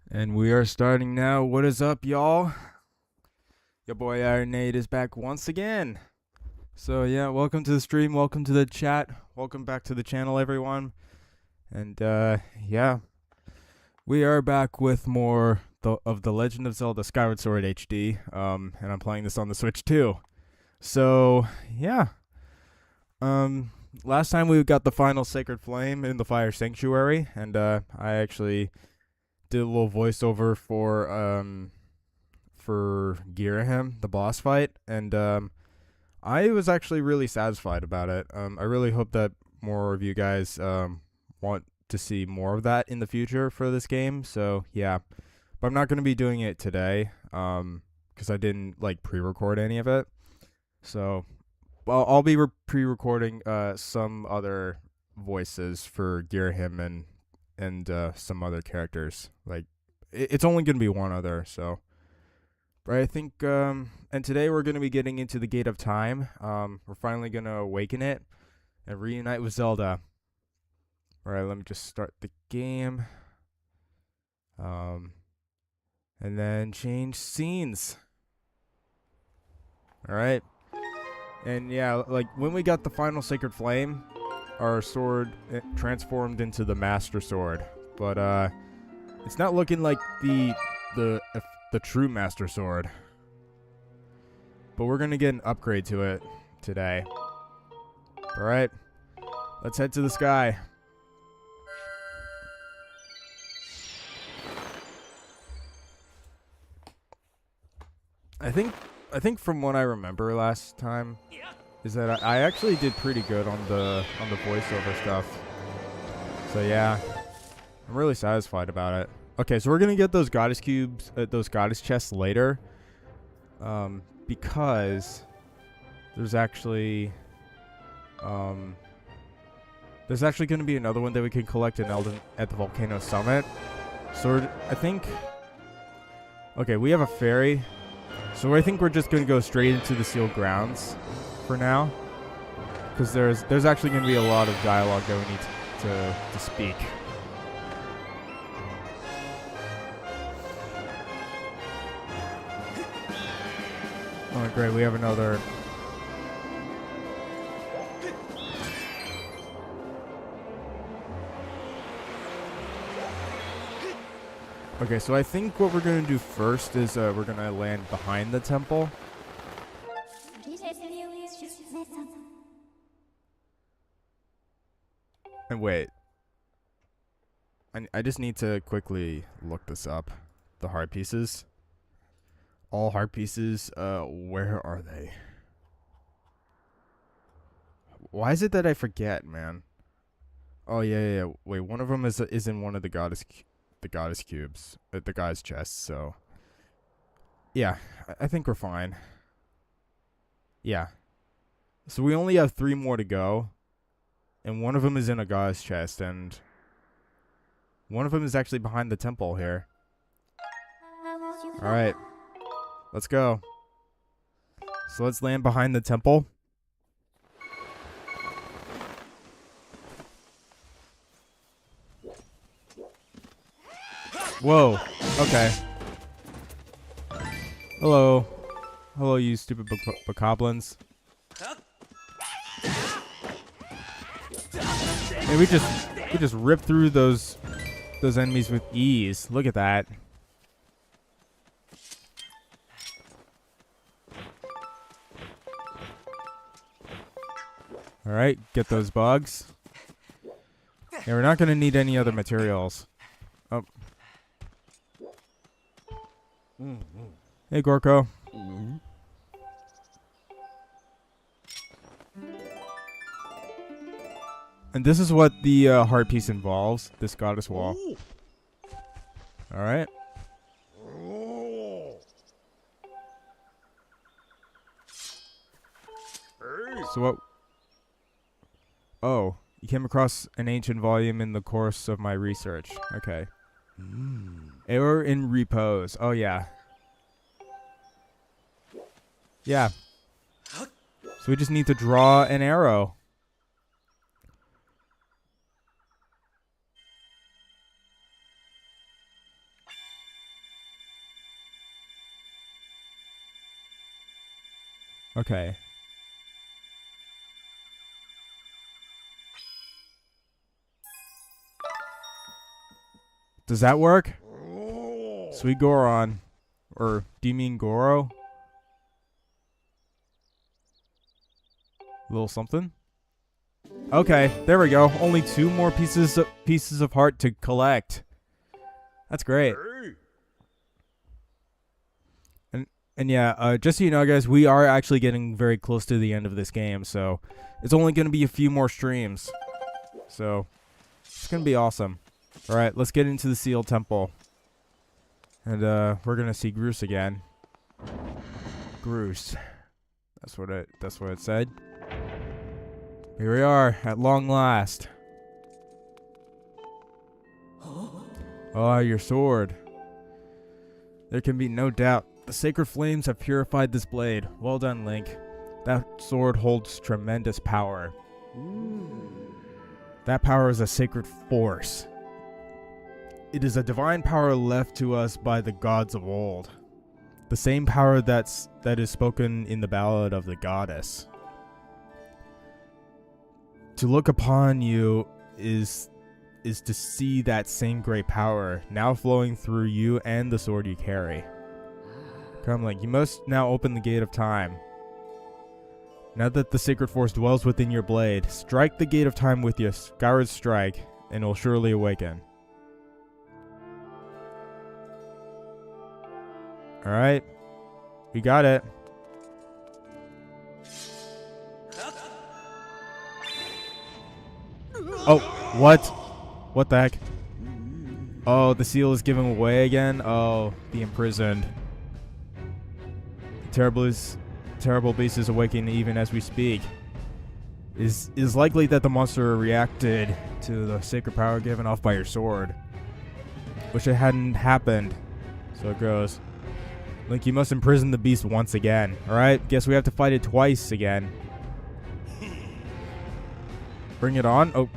And we are starting now. What is up, y'all? Your boy Iron Nate is back once again. So yeah, welcome to the stream, welcome to the chat, welcome back to the channel, everyone. And yeah, we are back with more of the Legend of Zelda Skyward Sword HD. And I'm playing this on the Switch too. So yeah, last time we got the final Sacred Flame in the Fire Sanctuary, and I actually did a little voiceover for Girahim, the boss fight, and I was actually really satisfied about it. I really hope that more of you guys want to see more of that in the future for this game. So yeah, but I'm not going to be doing it today because I didn't like pre-record any of it. So well, I'll be pre-recording some other voices for Girahim and some other characters. Like it's only going to be one other, so. But I think, and today we're going to be getting into the Gate of Time. We're finally going to awaken it and reunite with Zelda. All right, let me just start the game. And then change scenes. All right. And yeah, like when we got the final Sacred Flame, our sword transformed into the Master Sword. But it's not looking like the true Master Sword. But we're going to get an upgrade to it today. Alright. Let's head to the sky. I think from what I remember last time is that I actually did pretty good on the voiceover stuff. So yeah, I'm really satisfied about it. Okay, so we're gonna get those goddess cubes, those goddess chests later, because there's actually gonna be another one that we can collect in Elden at the Volcano Summit. So I think, okay, we have a ferry, so I think we're just gonna go straight into the sealed grounds for now, because there's actually gonna be a lot of dialogue that we need to speak. Oh, great, we have another. Okay, so I think what we're going to do first is we're going to land behind the temple. And wait. I just need to quickly look this up. The heart pieces. All heart pieces, where are they? Why is it that I forget, man? Oh yeah. Wait, one of them is in one of the goddess cubes, the goddess chests. So yeah, I think we're fine. Yeah. So we only have 3 more to go, and one of them is in a goddess chest, and one of them is actually behind the temple here. All right. Let's go. So let's land behind the temple. Whoa. Okay. Hello. Hello, you stupid bokoblins. Hey, we just ripped through those enemies with ease. Look at that. Alright, get those bugs. Yeah, we're not going to need any other materials. Oh. Hey, Gorko. And this is what the heart piece involves, this goddess wall. Alright. So what... Oh, you came across an ancient volume in the course of my research. Okay. Error in repose. Oh, yeah. Yeah. So we just need to draw an arrow. Okay. Does that work? Sweet Goron. Or do you mean Goro? Little something? Okay, there we go. Only 2 more pieces of heart to collect. That's great. And yeah, just so you know, guys, we are actually getting very close to the end of this game, so it's only going to be a few more streams. So it's going to be awesome. All right, let's get into the Sealed Temple. And we're going to see Groose again. Groose. That's what it said. Here we are, at long last. Ah, your sword. There can be no doubt. The sacred flames have purified this blade. Well done, Link. That sword holds tremendous power. That power is a sacred force. It is a divine power left to us by the gods of old. The same power that is spoken in the Ballad of the Goddess. To look upon you is to see that same great power now flowing through you and the sword you carry. Come, Link, you must now open the gate of time. Now that the sacred force dwells within your blade, strike the gate of time with your Skyward strike, and it will surely awaken. Alright. We got it. Oh, what? What the heck? Oh, the seal is giving away again? Oh, the Imprisoned. Terrible beast is awakening even as we speak. Is likely that the monster reacted to the sacred power given off by your sword. Wish it hadn't happened. So it goes. Link, you must imprison the beast once again. Alright, guess we have to fight it twice again. Bring it on. Oh.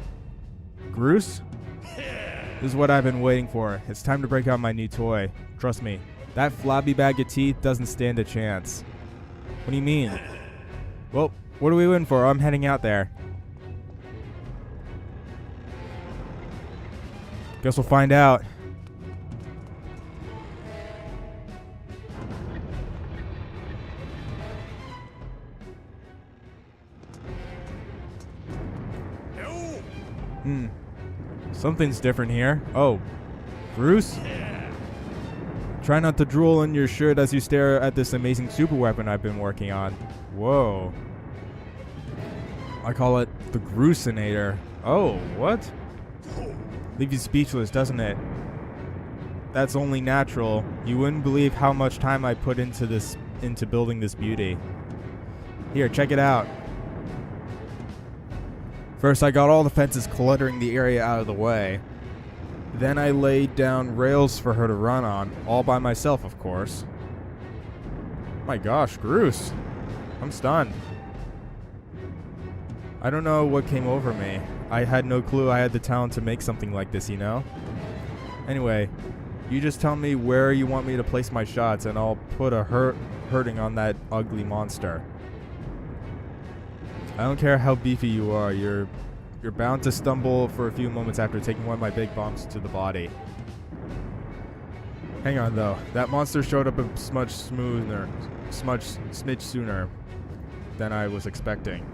Groose? This is what I've been waiting for. It's time to break out my new toy. Trust me. That flabby bag of teeth doesn't stand a chance. What do you mean? Well, what are we waiting for? I'm heading out there. Guess we'll find out. Something's different here. Oh, Groose? Try not to drool in your shirt as you stare at this amazing super weapon I've been working on. Whoa. I call it the Groosinator. Oh, what? Leave you speechless, doesn't it? That's only natural. You wouldn't believe how much time I put into building this beauty. Here, check it out. First, I got all the fences cluttering the area out of the way. Then I laid down rails for her to run on, all by myself, of course. My gosh, Groose. I'm stunned. I don't know what came over me. I had no clue I had the talent to make something like this, you know? Anyway, you just tell me where you want me to place my shots, and I'll put a hurting on that ugly monster. I don't care how beefy you are, you're bound to stumble for a few moments after taking one of my big bombs to the body. Hang on though, that monster showed up a smidge sooner than I was expecting.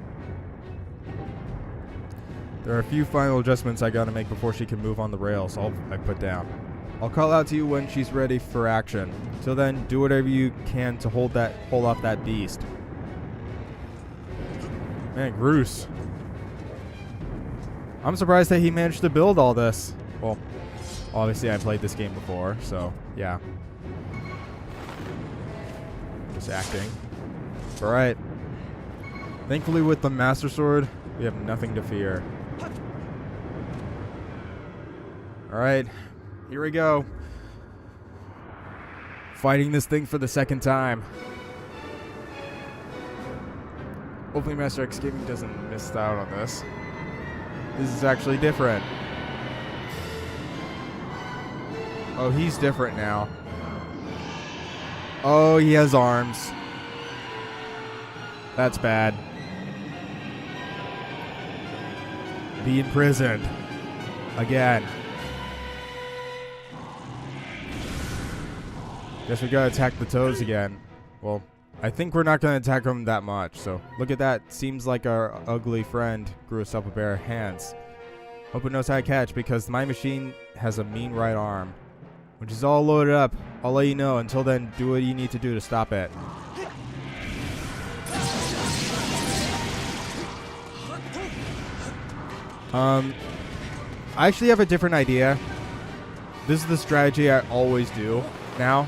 There are a few final adjustments I gotta make before she can move on the rails I put down. I'll call out to you when she's ready for action. Till then, do whatever you can to hold off that beast. Man, Groose. I'm surprised that he managed to build all this. Well, obviously I played this game before, so yeah. Just acting. Alright. Thankfully with the Master Sword, we have nothing to fear. Alright, here we go. Fighting this thing for the second time. Hopefully Master X Gaming doesn't miss out on this. This is actually different. Oh, he's different now. Oh, he has arms. That's bad. Be imprisoned. Again. Guess we gotta attack the toads again. Well, I think we're not gonna attack them that much, so look at that. Seems like our ugly friend grew us up a pair of hands. Hope it knows how to catch, because my machine has a mean right arm. Which is all loaded up. I'll let you know. Until then, do what you need to do to stop it. I actually have a different idea. This is the strategy I always do now,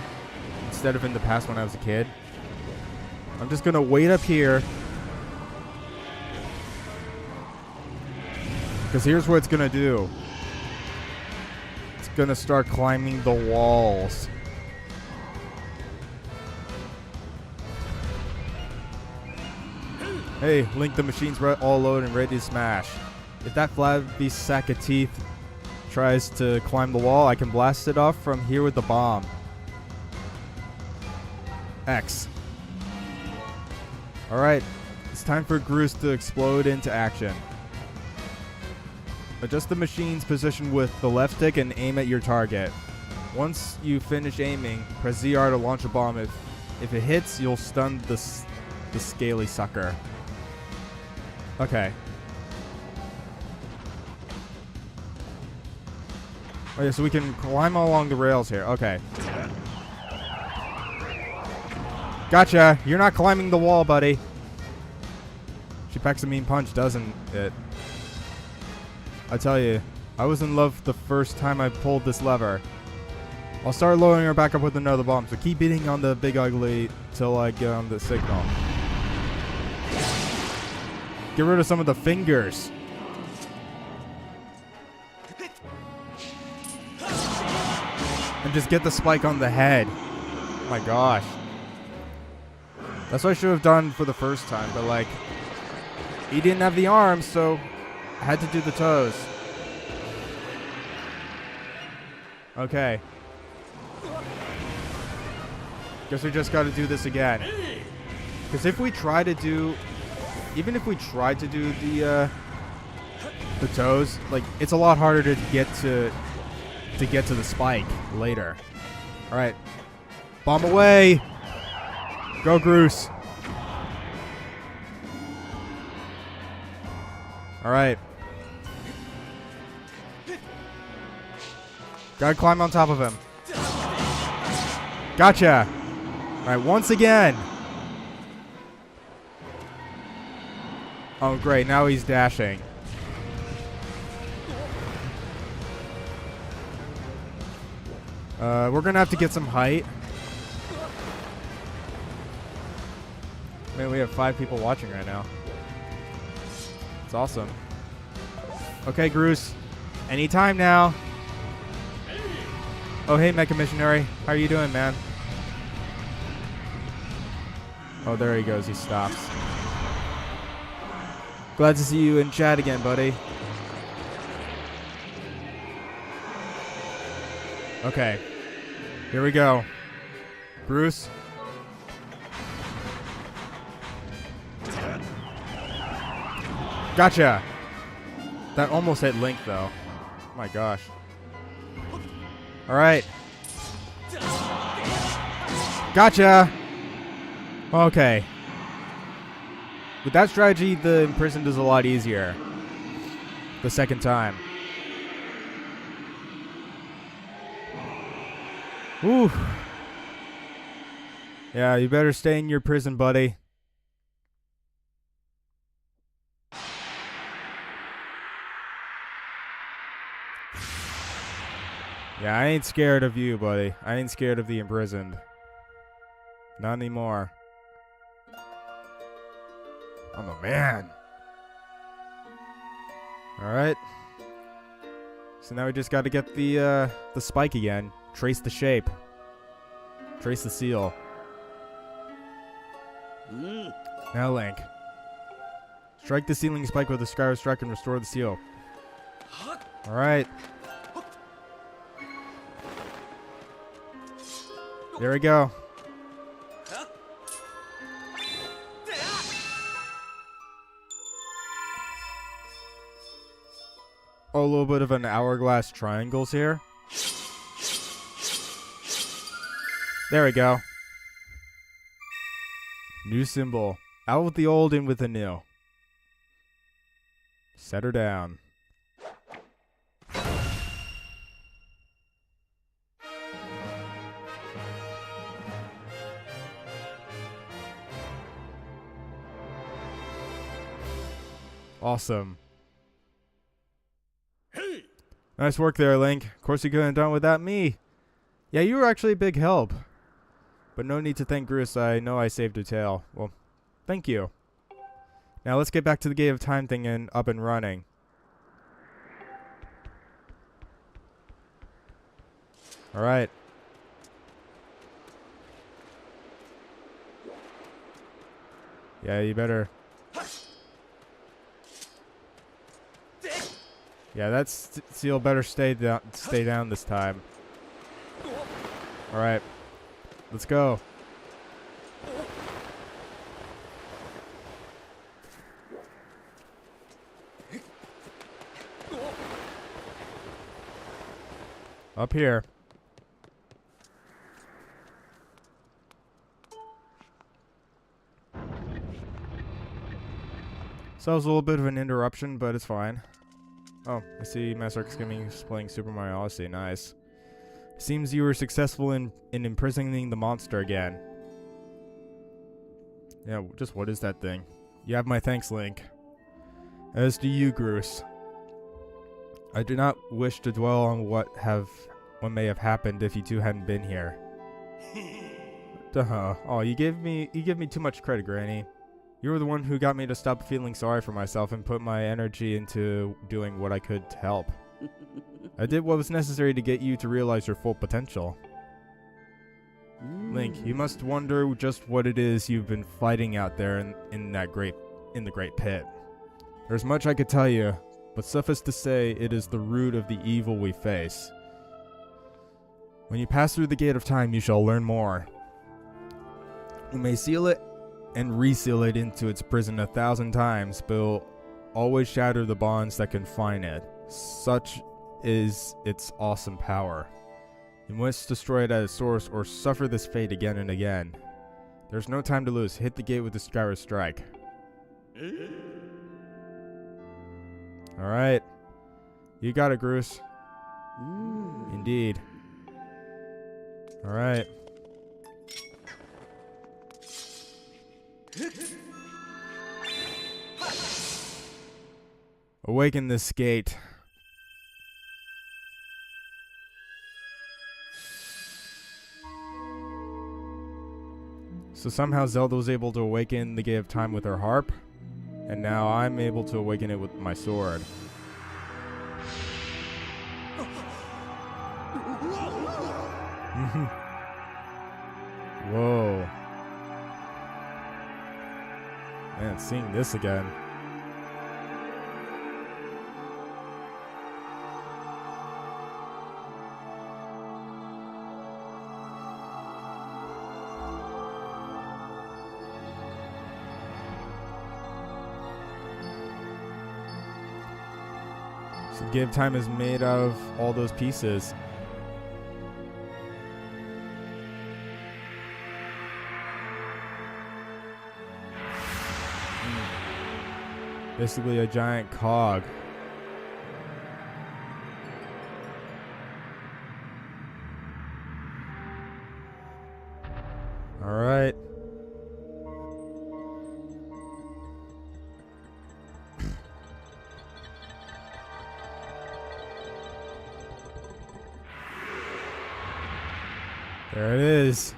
instead of in the past when I was a kid. I'm just gonna wait up here, because here's what it's gonna do. It's gonna start climbing the walls. Hey, Link, the machine's all loaded and ready to smash. If that flabby sack of teeth tries to climb the wall, I can blast it off from here with the bomb. X. Alright, it's time for Groose to explode into action. Adjust the machine's position with the left stick and aim at your target. Once you finish aiming, press ZR to launch a bomb. If it hits, you'll stun the scaly sucker. Okay. Okay, so we can climb along the rails here. Okay. Gotcha. You're not climbing the wall, buddy. She packs a mean punch, doesn't it? I tell you, I was in love the first time I pulled this lever. I'll start loading her back up with another bomb, so keep beating on the big ugly till I get on the signal. Get rid of some of the fingers. And just get the spike on the head. Oh my gosh. That's what I should have done for the first time, but like, he didn't have the arms, so I had to do the toes. Okay. Guess we just gotta do this again. Because if we try to do, even if we try to do the toes, like, it's a lot harder to get to the spike later. All right, bomb away. Go, Groose. All right. Gotta climb on top of him. Gotcha. All right, once again. Oh, great. Now he's dashing. We're going to have to get some height. Man, we have 5 people watching right now. It's awesome. Okay, Groose. Anytime now. Oh, hey, Mecha Missionary. How are you doing, man? Oh, there he goes. He stops. Glad to see you in chat again, buddy. Okay. Here we go. Groose. Gotcha. That almost hit Link, though. Oh my gosh. All right. Gotcha. Okay. With that strategy, the Imprisoned is a lot easier. The second time. Ooh. Yeah, you better stay in your prison, buddy. Yeah, I ain't scared of you, buddy. I ain't scared of the Imprisoned. Not anymore. I'm a man. Alright. So now we just got to get the spike again. Trace the shape. Trace the seal. Now, Link. Strike the sealing spike with a Skyward Strike and restore the seal. Alright. There we go. a little bit of an hourglass triangles here. There we go. New symbol. Out with the old, in with the new. Set her down. Awesome. Hey! Nice work there, Link. Of course you couldn't have done without me. Yeah, you were actually a big help. But no need to thank Groose. I know I saved your tail. Well, thank you. Now let's get back to the Gate of Time thing and up and running. Alright. Yeah, you better. Yeah, that seal better stay down this time. Alright. Let's go. Up here. So that was a little bit of an interruption, but it's fine. Oh, I see Master Skimming is playing Super Mario Odyssey. Nice. Seems you were successful in imprisoning the monster again. Yeah, just what is that thing? You have my thanks, Link. As do you, Groose. I do not wish to dwell on what may have happened if you two hadn't been here. Duh. Oh, you give me too much credit, Granny. You were the one who got me to stop feeling sorry for myself and put my energy into doing what I could to help. I did what was necessary to get you to realize your full potential. Link, you must wonder just what it is you've been fighting out there in the great pit. There's much I could tell you, but suffice to say, it is the root of the evil we face. When you pass through the Gate of Time, you shall learn more. You may seal it and reseal it into its prison 1,000 times, but it will always shatter the bonds that confine it. Such is its awesome power. You must destroy it at its source or suffer this fate again and again. There's no time to lose. Hit the gate with the Skyward Strike. Alright. You got it, Groose. Indeed. Alright. Awaken this gate. So somehow Zelda was able to awaken the Gate of Time with her harp, and now I'm able to awaken it with my sword. Whoa. Man, seeing this again. So the Gate of Time is made out of all those pieces. Basically a giant cog. All right. There it is.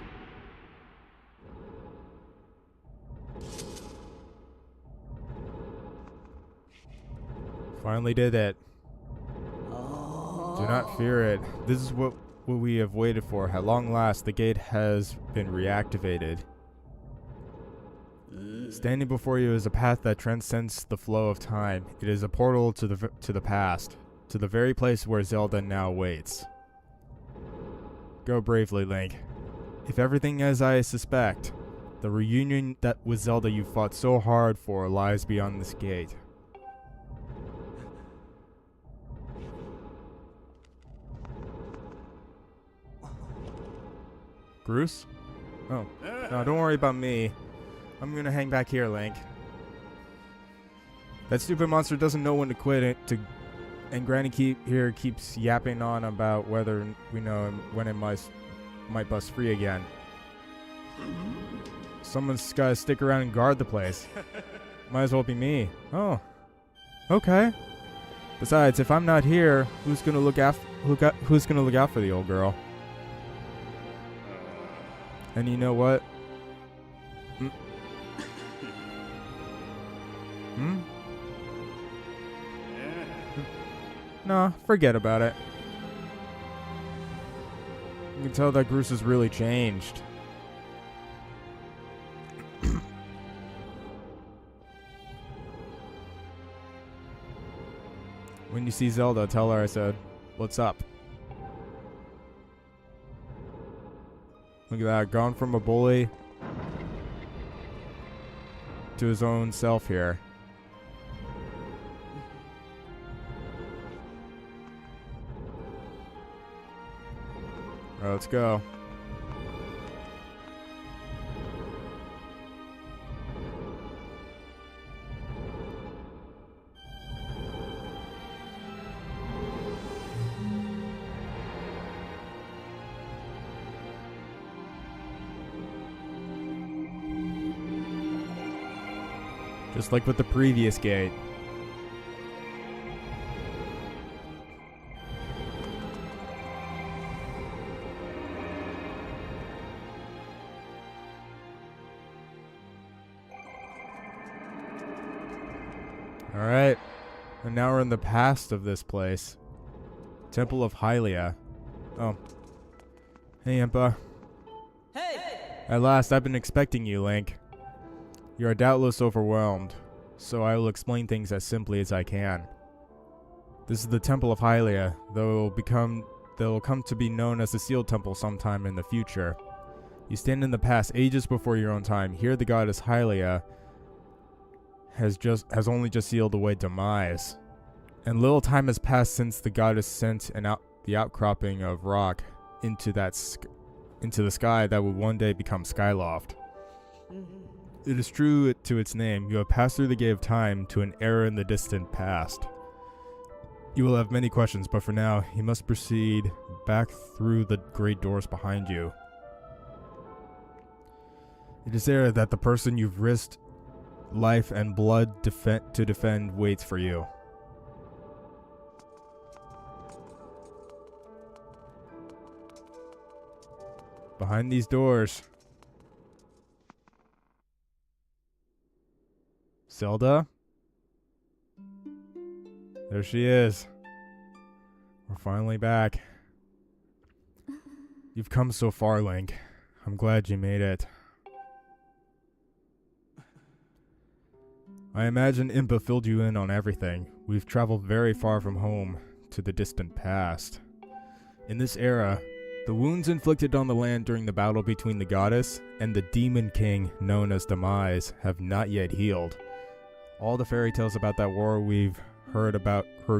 Finally did it. Do not fear it. This is what we have waited for. At long last, the gate has been reactivated. Standing before you is a path that transcends the flow of time. It is a portal to the past, to the very place where Zelda now waits. Go bravely, Link. If everything as I suspect, the reunion that with Zelda you fought so hard for lies beyond this gate. Bruce? Oh. No, don't worry about me. I'm gonna hang back here, Link. That stupid monster doesn't know when to quit it, and Granny keeps yapping on about whether we know when it might bust free again. Someone's gotta stick around and guard the place. Might as well be me. Oh. Okay. Besides, if I'm not here, who's gonna look out for the old girl? And you know what? No, forget about it. You can tell that Bruce has really changed. When you see Zelda, tell her I said, "What's up?" Look at that, gone from a bully to his own self here. Alright, let's go. Just like with the previous gate. Alright. And now we're in the past of this place. Temple of Hylia. Oh. Hey, Impa. Hey! At last, I've been expecting you, Link. You are doubtless overwhelmed, so I will explain things as simply as I can. This is the Temple of Hylia, though it will come to be known as the Sealed Temple sometime in the future. You stand in the past, ages before your own time. Here the goddess Hylia has only just sealed away demise. And little time has passed since the goddess sent the outcropping of rock into the sky that would one day become Skyloft. It is true to its name, you have passed through the gate of time to an era in the distant past. You will have many questions, but for now, you must proceed back through the great doors behind you. It is there that the person you've risked life and blood to defend waits for you. Behind these doors. Zelda? There she is. We're finally back. You've come so far, Link. I'm glad you made it. I imagine Impa filled you in on everything. We've traveled very far from home to the distant past. In this era, the wounds inflicted on the land during the battle between the goddess and the demon king known as Demise have not yet healed. All the fairy tales about that war we've heard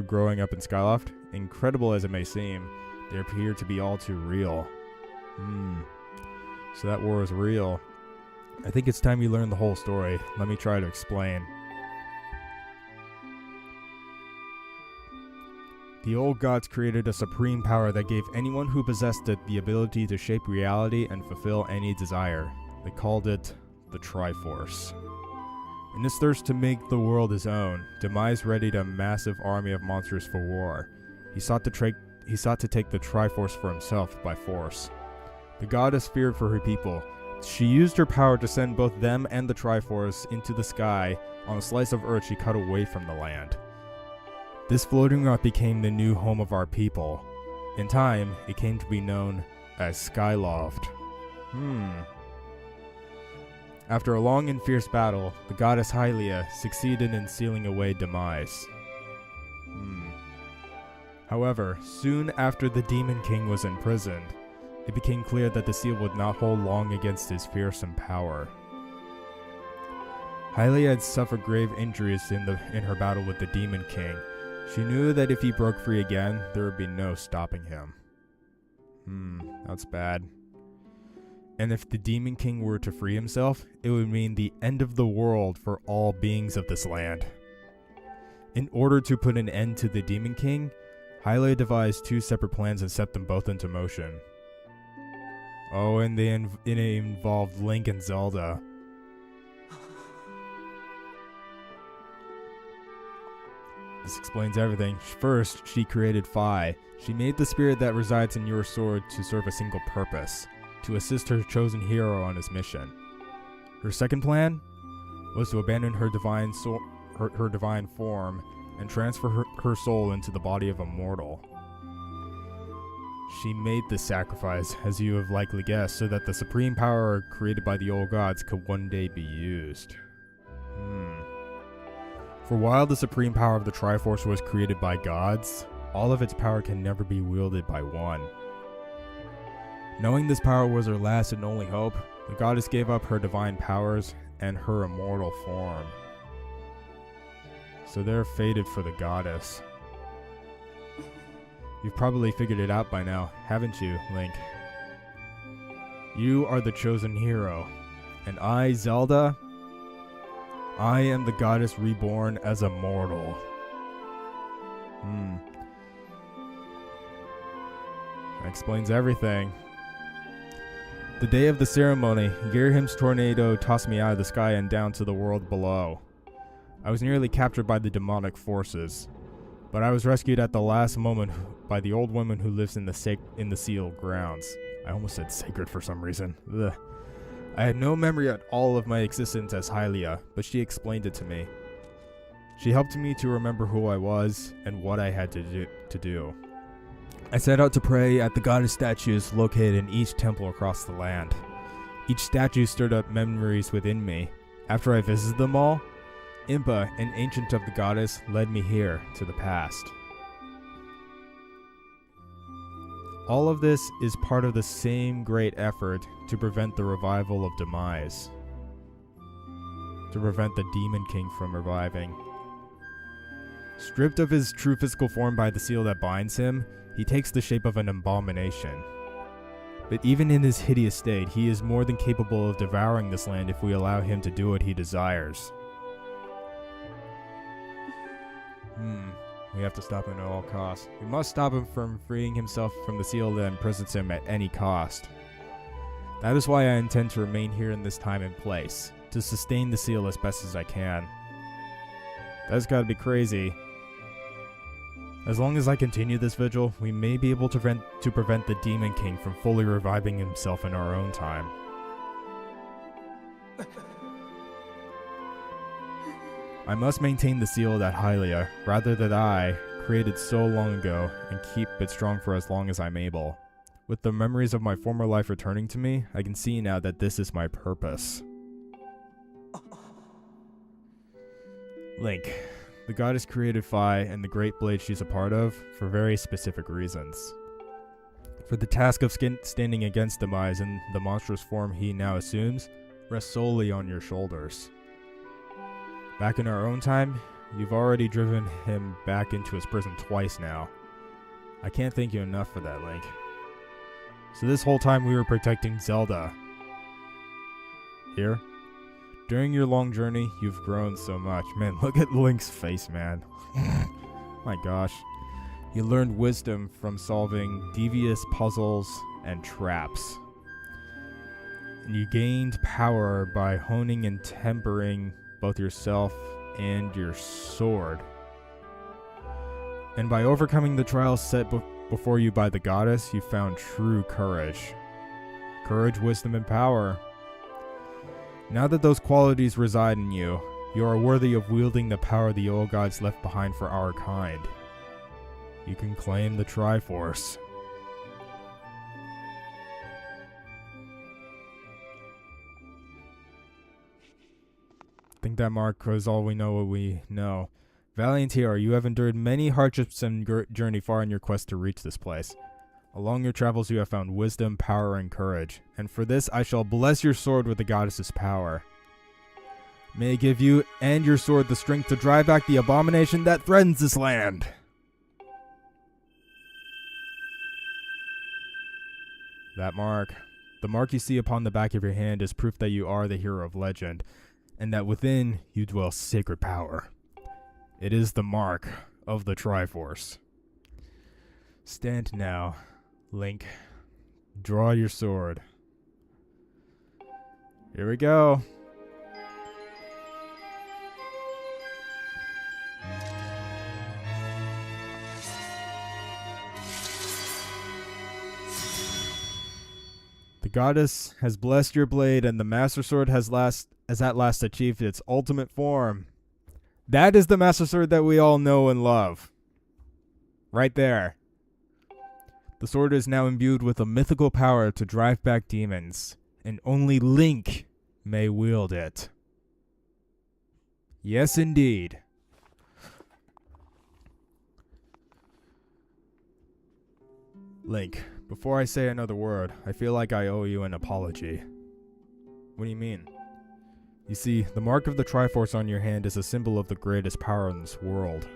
growing up in Skyloft, incredible as it may seem, they appear to be all too real. So that war is real. I think it's time you learn the whole story. Let me try to explain. The old gods created a supreme power that gave anyone who possessed it the ability to shape reality and fulfill any desire. They called it the Triforce. In his thirst to make the world his own, Demise readied a massive army of monsters for war. He sought to take the Triforce for himself by force. The goddess feared for her people. She used her power to send both them and the Triforce into the sky on a slice of earth she cut away from the land. This floating rock became the new home of our people. In time, it came to be known as Skyloft. After a long and fierce battle, the goddess Hylia succeeded in sealing away Demise. However, soon after the Demon King was imprisoned, it became clear that the seal would not hold long against his fearsome power. Hylia had suffered grave injuries in her battle with the Demon King. She knew that if he broke free again, there would be no stopping him. That's bad. And if the Demon King were to free himself, it would mean the end of the world for all beings of this land. In order to put an end to the Demon King, Hylia devised 2 separate plans and set them both into motion. Oh, and it involved Link and Zelda. This explains everything. First, she created Fi. She made the spirit that resides in your sword to serve a single purpose: to assist her chosen hero on his mission. Her second plan was to abandon her divine her divine form and transfer her soul into the body of a mortal. She made this sacrifice, as you have likely guessed, so that the supreme power created by the old gods could one day be used. For while the supreme power of the Triforce was created by gods, all of its power can never be wielded by one. Knowing this power was her last and only hope, the goddess gave up her divine powers and her immortal form. So they're fated for the goddess. You've probably figured it out by now, haven't you, Link? You are the chosen hero, and I, Zelda, I am the goddess reborn as a mortal. That explains everything. The day of the ceremony, Girahim's tornado tossed me out of the sky and down to the world below. I was nearly captured by the demonic forces, but I was rescued at the last moment by the old woman who lives in the sealed grounds. I almost said sacred for some reason. Ugh. I had no memory at all of my existence as Hylia, but she explained it to me. She helped me to remember who I was and what I had to do. I set out to pray at the goddess statues located in each temple across the land. Each statue stirred up memories within me. After I visited them all, Impa, an ancient of the goddess, led me here to the past. All of this is part of the same great effort to prevent the revival of demise. To prevent the Demon King from reviving. Stripped of his true physical form by the seal that binds him, he takes the shape of an abomination. But even in his hideous state, he is more than capable of devouring this land if we allow him to do what he desires. We have to stop him at all costs. We must stop him from freeing himself from the seal that imprisons him at any cost. That is why I intend to remain here in this time and place, to sustain the seal as best as I can. That's gotta be crazy. As long as I continue this vigil, we may be able to prevent the Demon King from fully reviving himself in our own time. I must maintain the seal that Hylia, rather that I, created so long ago, and keep it strong for as long as I'm able. With the memories of my former life returning to me, I can see now that this is my purpose. Link. The goddess created Fi and the great blade she's a part of for very specific reasons. For the task of standing against demise in the monstrous form he now assumes rests solely on your shoulders. Back in our own time, you've already driven him back into his prison twice now. I can't thank you enough for that, Link. So this whole time we were protecting Zelda. Here? During your long journey, you've grown so much. Man, look at Link's face, man. My gosh. You learned wisdom from solving devious puzzles and traps. And you gained power by honing and tempering both yourself and your sword. And by overcoming the trials set before you by the goddess, you found true courage. Courage, wisdom, and power. Now that those qualities reside in you, you are worthy of wielding the power the old gods left behind for our kind. You can claim the Triforce. I think that mark was all we know what we know. Valiant hero, you have endured many hardships and journeyed far in your quest to reach this place. Along your travels you have found wisdom, power, and courage, and for this I shall bless your sword with the goddess's power. May it give you and your sword the strength to drive back the abomination that threatens this land. That mark. The mark you see upon the back of your hand is proof that you are the hero of legend, and that within you dwells sacred power. It is the mark of the Triforce. Stand now, Link. Draw your sword. Here we go. The goddess has blessed your blade, and the Master Sword has at last achieved its ultimate form. That is the Master Sword that we all know and love. Right there. The sword is now imbued with a mythical power to drive back demons, and only Link may wield it. Yes, indeed. Link, before I say another word, I feel like I owe you an apology. What do you mean? You see, the mark of the Triforce on your hand is a symbol of the greatest power in this world.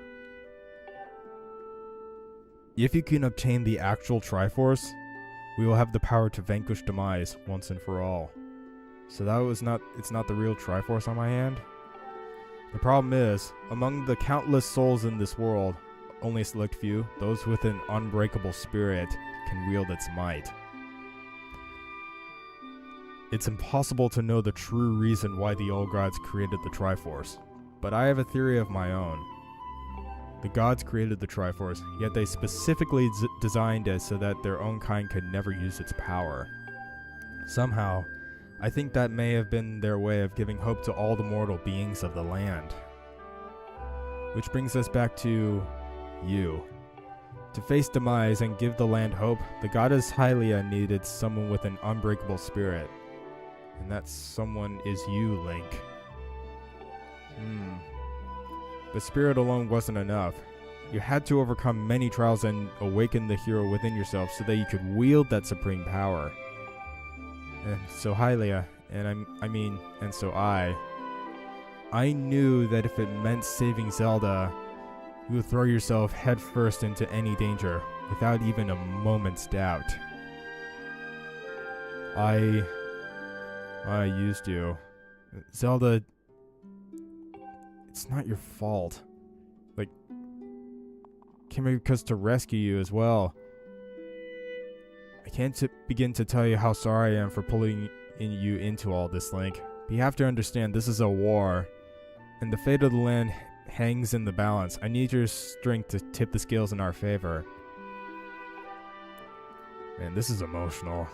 If you can obtain the actual Triforce, we will have the power to vanquish demise once and for all. So it's not the real Triforce on my hand? The problem is, among the countless souls in this world, only a select few, those with an unbreakable spirit, can wield its might. It's impossible to know the true reason why the old gods created the Triforce, but I have a theory of my own. The gods created the Triforce, yet they specifically designed it so that their own kind could never use its power. Somehow, I think that may have been their way of giving hope to all the mortal beings of the land. Which brings us back to you. To face demise and give the land hope, the goddess Hylia needed someone with an unbreakable spirit. And that someone is you, Link. But spirit alone wasn't enough. You had to overcome many trials and awaken the hero within yourself so that you could wield that supreme power. And so Hylia, I knew that if it meant saving Zelda, you would throw yourself headfirst into any danger without even a moment's doubt. I used you. Zelda, it's not your fault. Came here because to rescue you as well. I can't begin to tell you how sorry I am for pulling you into all this, Link. But you have to understand, this is a war, and the fate of the land hangs in the balance. I need your strength to tip the scales in our favor. Man, this is emotional.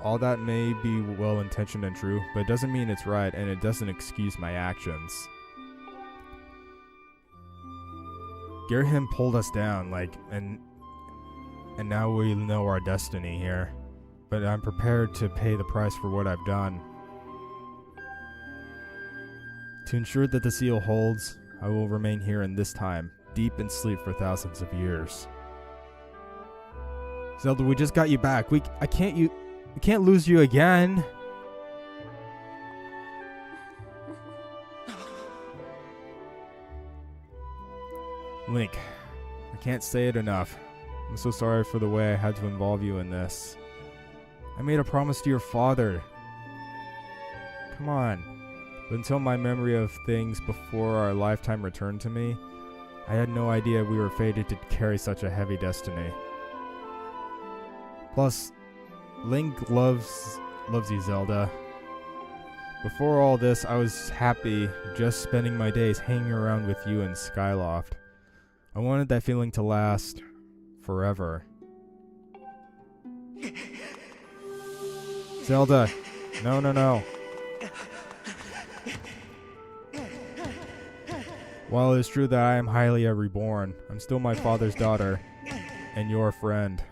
All that may be well-intentioned and true, but it doesn't mean it's right, and it doesn't excuse my actions. Girahim pulled us down, and now we know our destiny here. But I'm prepared to pay the price for what I've done. To ensure that the seal holds, I will remain here in this time, deep in sleep for thousands of years. Zelda, we just got you back. We can't lose you again. Link, I can't say it enough. I'm so sorry for the way I had to involve you in this. I made a promise to your father. Come on. But until my memory of things before our lifetime returned to me, I had no idea we were fated to carry such a heavy destiny. Plus, Link loves you, Zelda. Before all this, I was happy just spending my days hanging around with you in Skyloft. I wanted that feeling to last forever. Zelda, no. While it is true that I am Hylia reborn, I'm still my father's daughter, and your friend.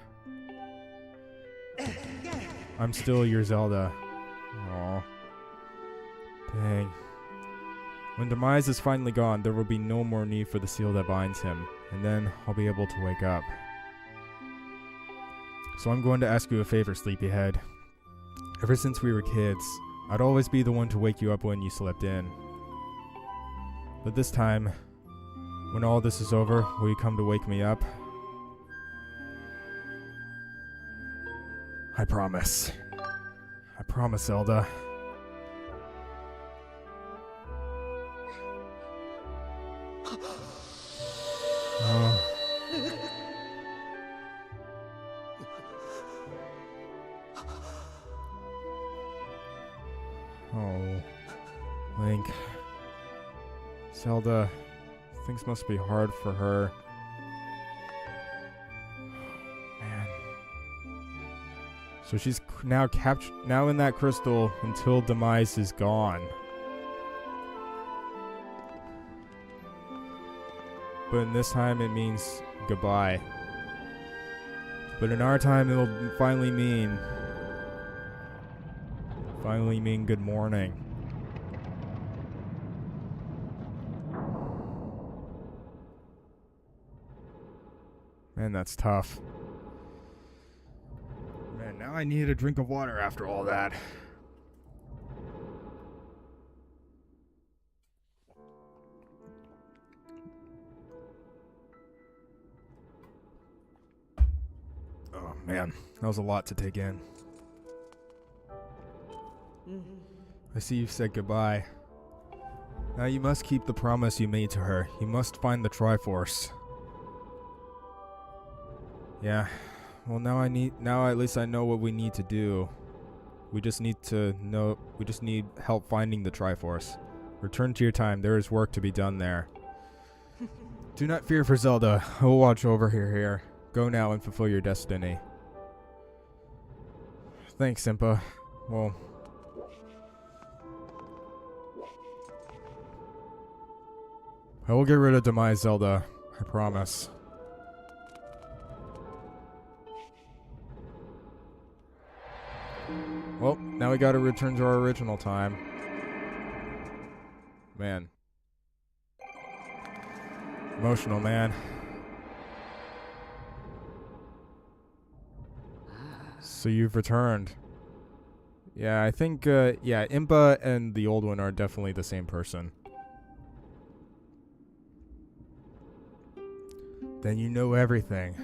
I'm still your Zelda. Aw. Dang. When Demise is finally gone, there will be no more need for the seal that binds him, and then I'll be able to wake up. So I'm going to ask you a favor, Sleepyhead. Ever since we were kids, I'd always be the one to wake you up when you slept in. But this time, when all this is over, will you come to wake me up? I promise. I promise, Zelda. Oh. Oh, Link. Zelda, things must be hard for her. Man. So she's now now in that crystal until Demise is gone. But in this time it means goodbye. But in our time it'll finally mean good morning. Man, that's tough. Man, now I need a drink of water after all that. Oh man, that was a lot to take in. I see you've said goodbye. Now you must keep the promise you made to her. You must find the Triforce. Yeah. Well, now at least I know what we need to do. We just need help finding the Triforce. Return to your time. There is work to be done there. Do not fear for Zelda. I will watch over her here. Go now and fulfill your destiny. Thanks, Impa. Well, I will get rid of Demise, Zelda. I promise. Well, now we gotta return to our original time. Man. Emotional, man. So you've returned. Yeah, I think, Impa and the old one are definitely the same person. Then you know everything.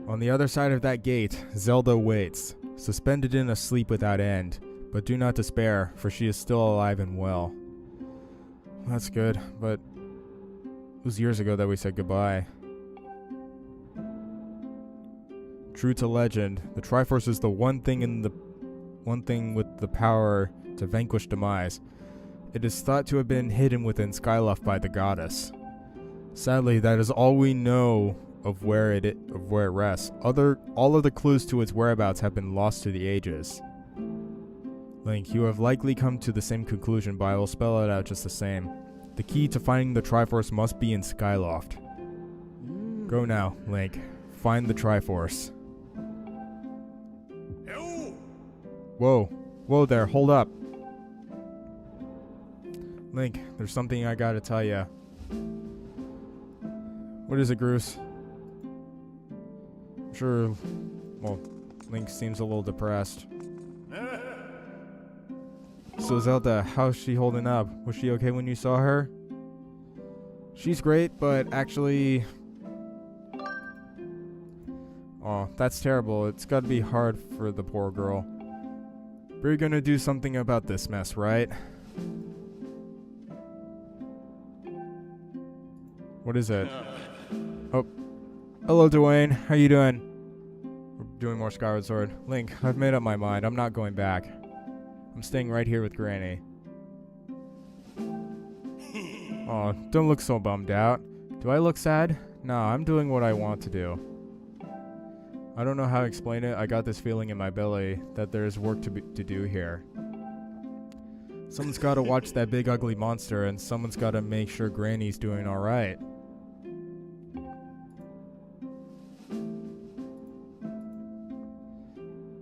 On the other side of that gate, Zelda waits, suspended in a sleep without end. But do not despair, for she is still alive and well. That's good, but it was years ago that we said goodbye. True to legend, the Triforce is the one thing with the power to vanquish Demise. It is thought to have been hidden within Skyloft by the goddess. Sadly, that is all we know of where it rests. All of the clues to its whereabouts have been lost to the ages. Link, you have likely come to the same conclusion, but I will spell it out just the same. The key to finding the Triforce must be in Skyloft. Go now, Link. Find the Triforce. Whoa. Whoa there, hold up. Link, there's something I gotta tell ya. What is it, Groose? Sure. Well, Link seems a little depressed. So Zelda, how's she holding up? Was she okay when you saw her? She's great, but actually... Oh, that's terrible. It's gotta be hard for the poor girl. We're gonna do something about this mess, right? What is it? Oh. Hello, Dwayne. How you doing? We're doing more Skyward Sword. Link, I've made up my mind. I'm not going back. I'm staying right here with Granny. Aw, don't look so bummed out. Do I look sad? Nah, I'm doing what I want to do. I don't know how to explain it. I got this feeling in my belly that there's work to do here. Someone's gotta watch that big ugly monster, and someone's gotta make sure Granny's doing alright.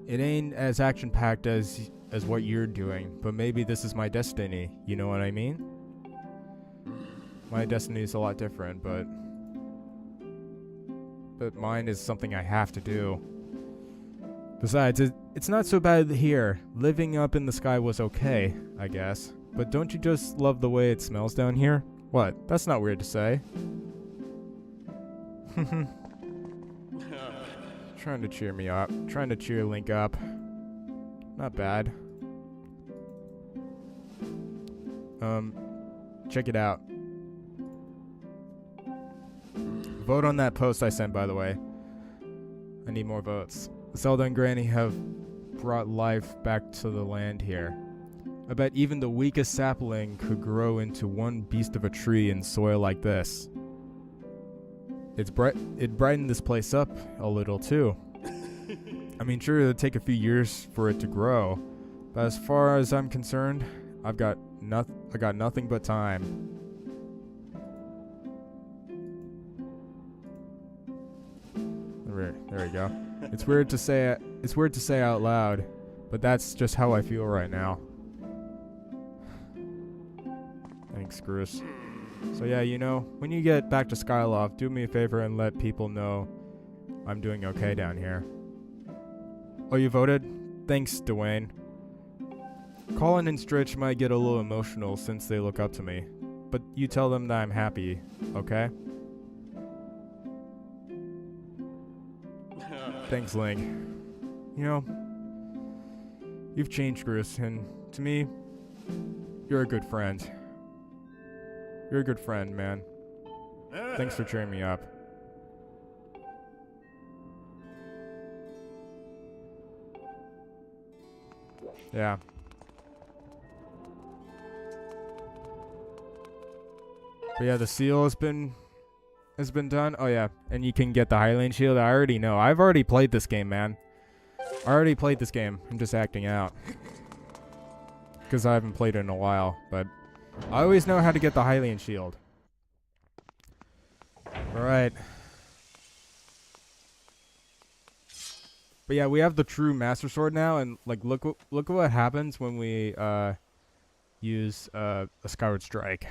It ain't as action-packed as what you're doing, but maybe this is my destiny, you know what I mean? My destiny is a lot different, but mine is something I have to do. Besides, it's not so bad here. Living up in the sky was okay, I guess. But don't you just love the way it smells down here? What? That's not weird to say. Trying to cheer me up. Trying to cheer Link up. Not bad. Check it out. Vote on that post I sent, by the way. I need more votes. Zelda and Granny have brought life back to the land here. I bet even the weakest sapling could grow into one beast of a tree in soil like this. It brightened this place up a little too. I mean, sure, it'll take a few years for it to grow, but as far as I'm concerned, I got nothing but time. There we go. It's weird to say out loud, but that's just how I feel right now. Thanks, Bruce. So yeah, you know, when you get back to Skyloft, do me a favor and let people know I'm doing okay down here. Oh, you voted? Thanks, Dwayne. Colin and Stritch might get a little emotional since they look up to me, but you tell them that I'm happy, okay? Thanks, Link. You know, you've changed, Bruce, and to me, you're a good friend. You're a good friend, man. Thanks for cheering me up. Yeah. But yeah, the seal has been done. Oh yeah, and you can get the Highland Shield. I already know. I've already played this game, man. I already played this game. I'm just acting out because I haven't played it in a while. But I always know how to get the Hylian Shield. All right. But yeah, we have the true Master Sword now, and like, look what happens when we use a Skyward Strike.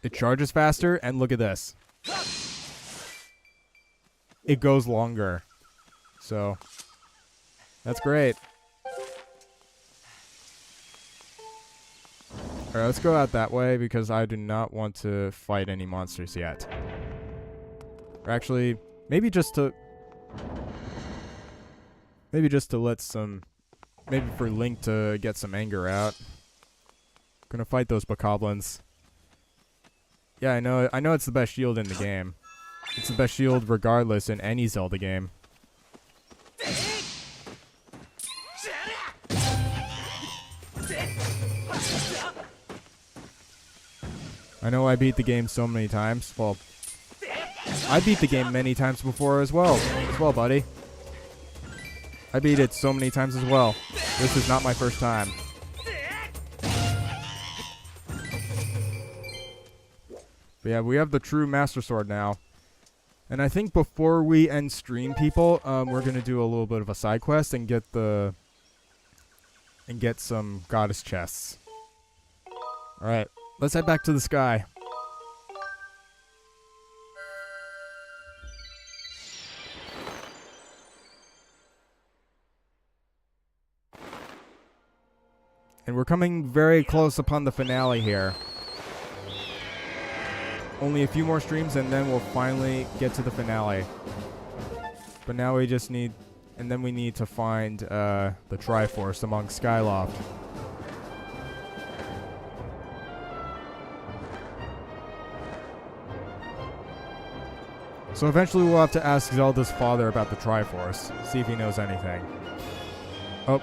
It charges faster, and look at this. It goes longer. So, that's great. Alright, let's go out that way, because I do not want to fight any monsters yet. Or actually, maybe just to let some... Maybe for Link to get some anger out. Gonna fight those bokoblins. Yeah, I know it's the best shield in the game. It's the best shield regardless in any Zelda game. I know I beat the game so many times. Well, I beat the game many times before as well. Buddy. I beat it so many times as well. This is not my first time. But yeah, we have the true Master Sword now. And I think before we end stream, people, we're going to do a little bit of a side quest and get some goddess chests. Alright, let's head back to the sky. And we're coming very close upon the finale here. Only a few more streams and then we'll finally get to the finale. But now we just need... And then we need to find the Triforce among Skyloft. So eventually we'll have to ask Zelda's father about the Triforce. See if he knows anything. Oh,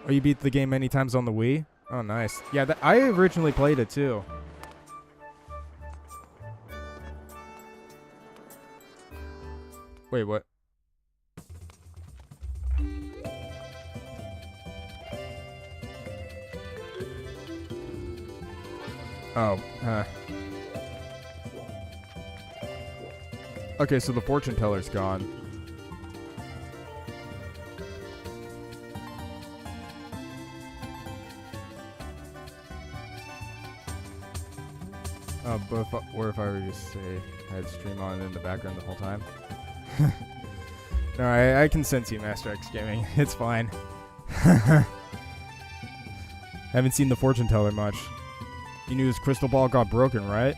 you beat the game many times on the Wii? Oh, nice. Yeah, I originally played it too. Wait, what? Oh, okay, so the fortune teller's gone. But if I were to say I had stream on in the background the whole time? No, I can sense you, Master X Gaming. It's fine. Haven't seen the fortune teller much. You knew his crystal ball got broken, right?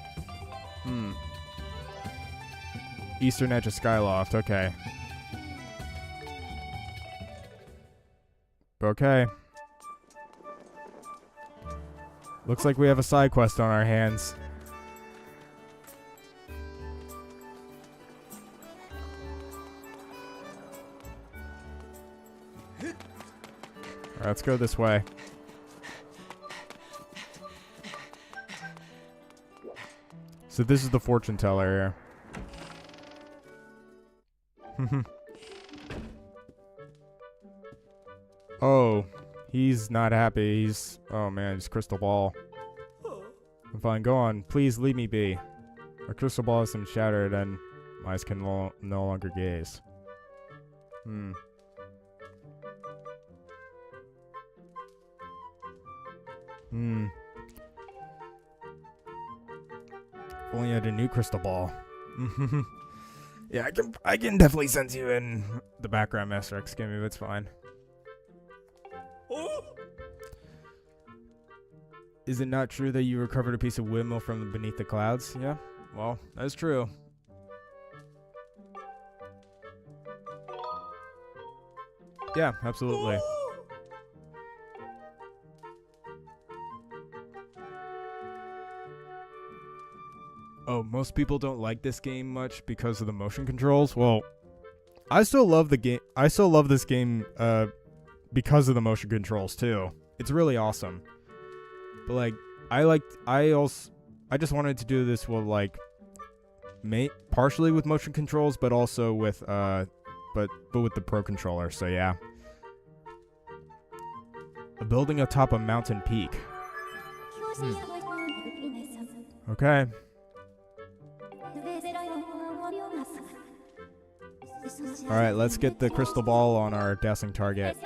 Eastern edge of Skyloft. Okay. Okay. Looks like we have a side quest on our hands. Alright, let's go this way. So this is the fortune teller here. Oh, he's not happy. He's... Oh man, he's crystal ball. I'm fine, go on. Please leave me be. My crystal ball has been shattered and my eyes can no longer gaze. If only I had a new crystal ball. Yeah, I can definitely sense you in the background, Master X. Give me, it's fine. Is it not true that you recovered a piece of windmill from beneath the clouds? Yeah, well, that's true. Yeah, absolutely. Oh, most people don't like this game much because of the motion controls. Well, I still love the game. I still love this game because of the motion controls too. It's really awesome. But like, I just wanted to do this with like, partially with motion controls, but also with but with the Pro controller. So yeah. A building atop a mountain peak. Okay. Alright, let's get the crystal ball on our dancing target.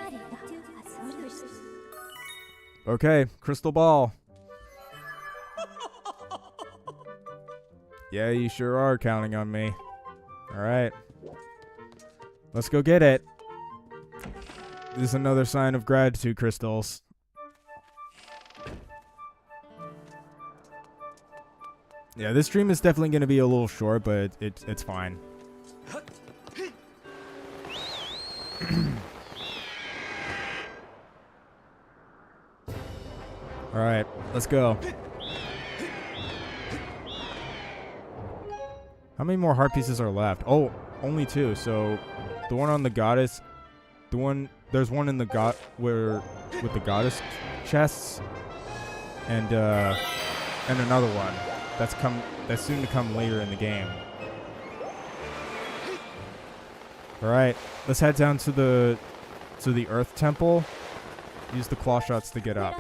Okay, crystal ball. Yeah, you sure are counting on me. Alright. Let's go get it. This is another sign of gratitude, crystals. Yeah, this stream is definitely going to be a little short, but it's fine. Alright, let's go. How many more heart pieces are left? Oh, only 2. So the one on the goddess, there's one in the with the goddess chests, and another one that's soon to come later in the game. All right, let's head down to the Earth Temple. Use the claw shots to get up.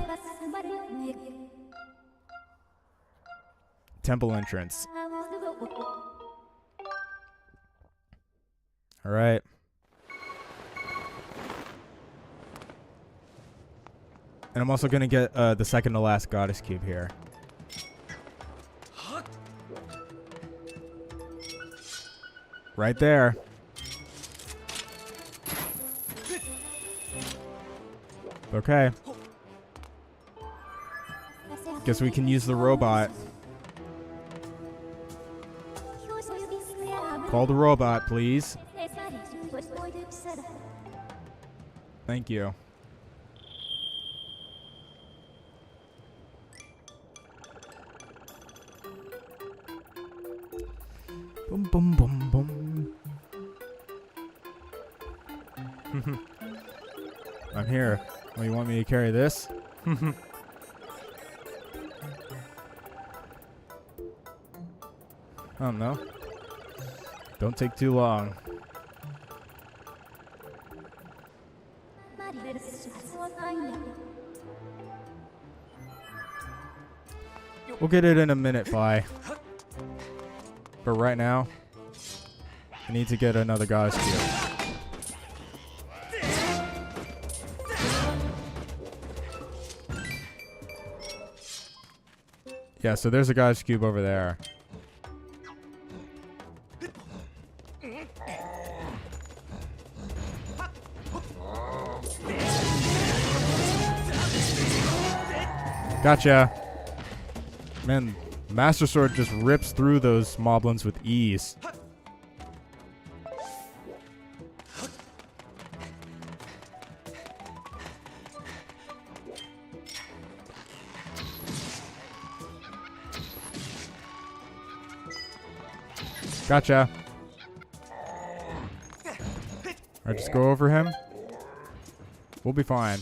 Temple entrance. All right. And I'm also going to get the second to last goddess cube here. Right there. Okay. Guess we can use the robot. Call the robot, please. Thank you. Boom, boom, boom, boom. I'm here. Oh, you want me to carry this? Oh, no. Don't take too long. We'll get it in a minute, Vi. But right now, I need to get another goddess cube. Yeah, so there's a goddess cube over there. Gotcha. Man, Master Sword just rips through those moblins with ease. Gotcha. Alright, just go over him. We'll be fine.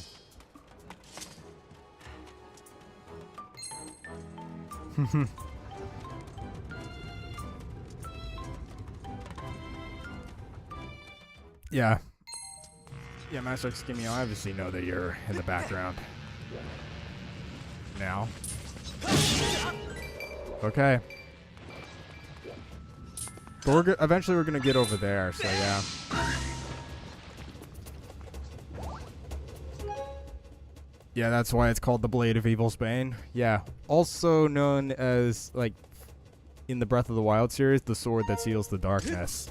Yeah. Yeah, Master Skimmy, I obviously know that you're in the background. Now. Okay. But eventually we're gonna get over there, so yeah. Yeah, that's why it's called the Blade of Evil's Bane. Yeah. Also known as, like, in the Breath of the Wild series, the sword that seals the darkness.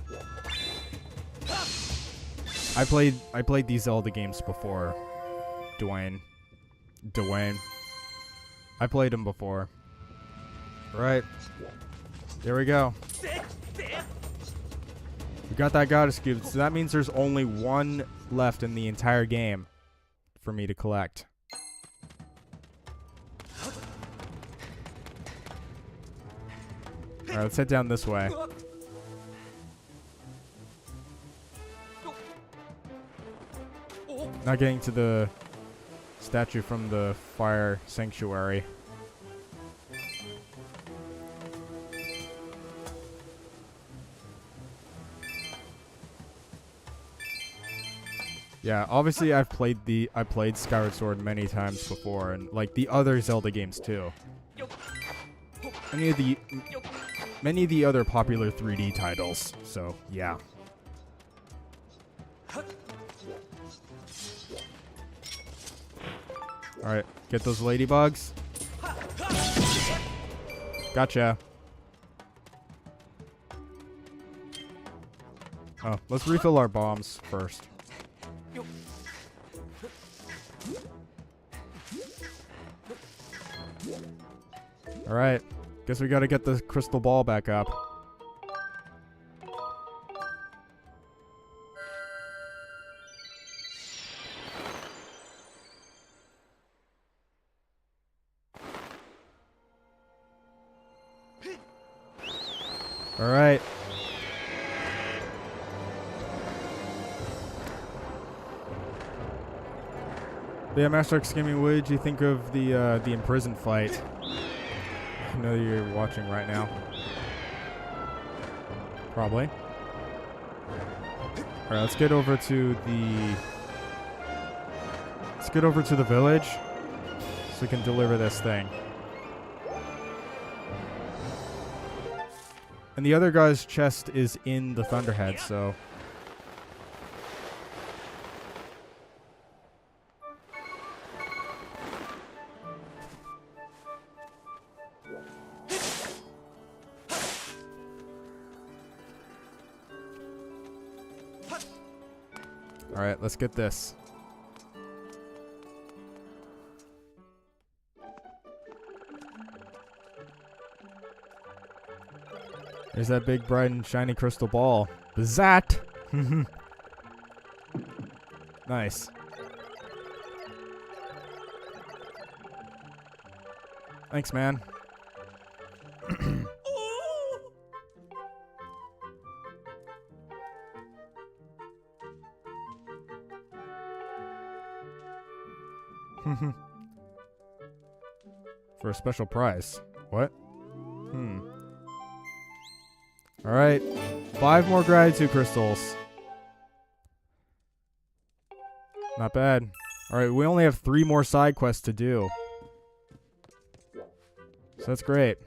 I played these Zelda games before, Dwayne. I played them before. Right. There we go. We got that goddess cube, so that means there's only one left in the entire game for me to collect. Alright, let's head down this way. Not getting to the statue from the fire sanctuary. Yeah, obviously I played Skyward Sword many times before, and like the other Zelda games too. Many of the other popular 3D titles. So yeah. All right, get those ladybugs. Gotcha. Oh, let's refill our bombs first. Alright, guess we gotta get the crystal ball back up. Alright. Yeah, Master Skimming, what did you think of the Imrpisoned fight? I know you're watching right now. Probably. Alright, let's get over to the village so we can deliver this thing. And the other guy's chest is in the Thunderhead, so alright, let's get this. There's that big, bright, and shiny crystal ball. Bazat! Nice. Thanks, man. For a special prize. What? Alright. 5 more gratitude crystals. Not bad. Alright, we only have 3 more side quests to do. So that's great.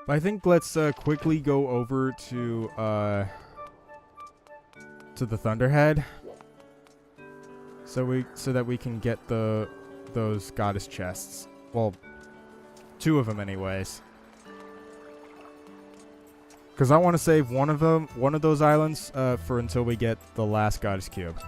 But I think let's quickly go over to the Thunderhead. So that we can get those goddess chests. Well, 2 of them anyways. Because I want to save one of those islands for until we get the last goddess cube.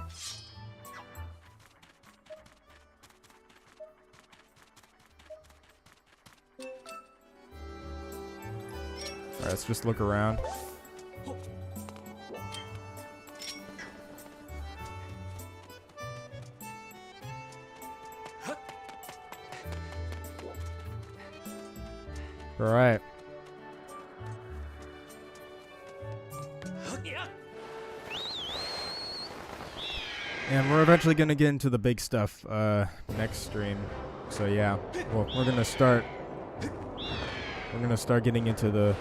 Alright, let's just look around. Alright. And we're eventually gonna get into the big stuff next stream. So yeah, well, we're gonna start getting into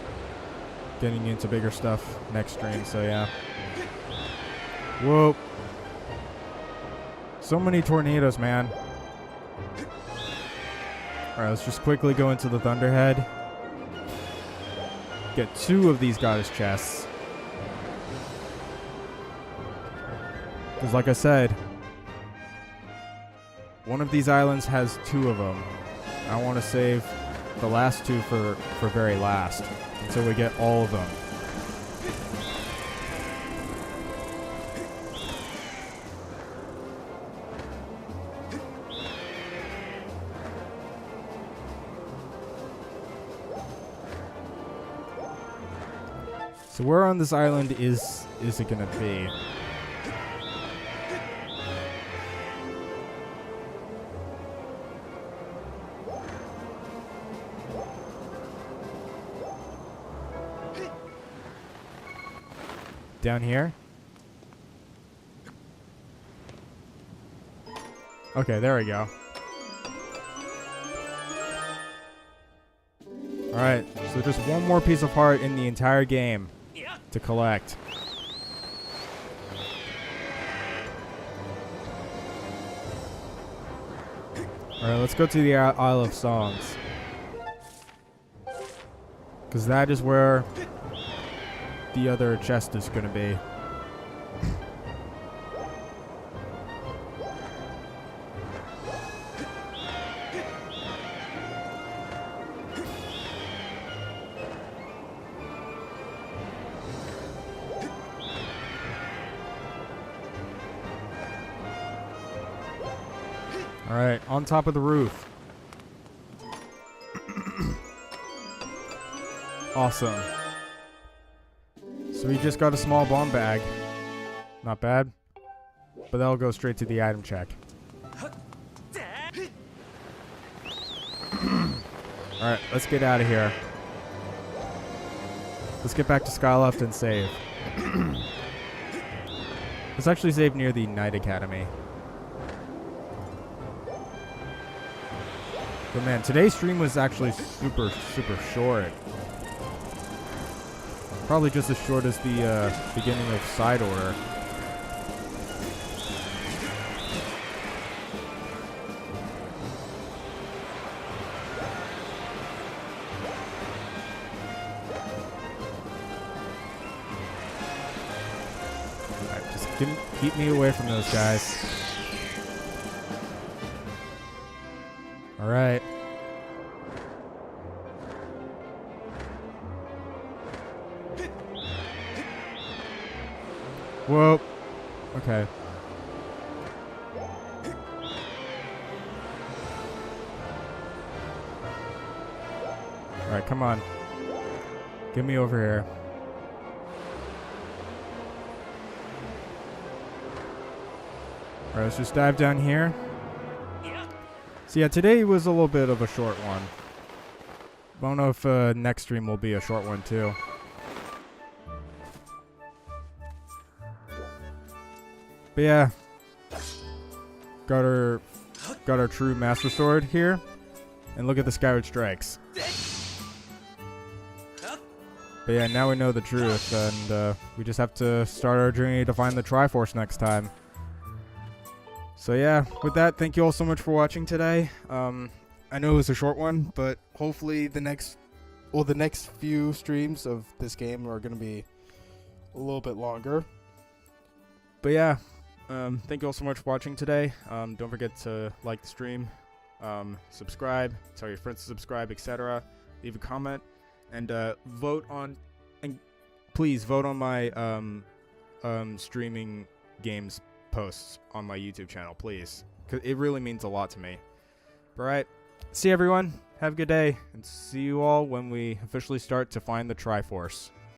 bigger stuff next stream. So yeah. Whoa. So many tornadoes, man. Alright, let's just quickly go into the Thunderhead. Get 2 of these goddess chests. Because like I said, one of these islands has 2 of them. I want to save the last 2 for very last, until we get all of them. So where on this island is it gonna be? Down here? Okay, there we go. Alright, so just one more piece of heart in the entire game to collect. Alright, let's go to the Isle of Songs. Because that is where the other chest is going to be. Alright, on top of the roof. Awesome. So we just got a small bomb bag. Not bad. But that'll go straight to the item check. Alright, let's get out of here. Let's get back to Skyloft and save. Let's actually save near the Knight Academy. But man, today's stream was actually super short. Probably just as short as the beginning of Side Order. Alright, just keep me away from those guys. Alright. Whoa. Okay. Alright, come on. Get me over here. Alright, let's just dive down here. So yeah, today was a little bit of a short one. I don't know if next stream will be a short one too. But yeah, got our true Master Sword here, and look at the Skyward Strikes. But yeah, now we know the truth, and we just have to start our journey to find the Triforce next time. So yeah, with that, thank you all so much for watching today. I know it was a short one, but hopefully the next few streams of this game are going to be a little bit longer. But yeah, thank you all so much for watching today. Don't forget to like the stream, subscribe, tell your friends to subscribe, etc. Leave a comment, and please vote on my streaming games posts on my YouTube channel, please, because it really means a lot to me. All right, see everyone, have a good day, and see you all when we officially start to find the Triforce.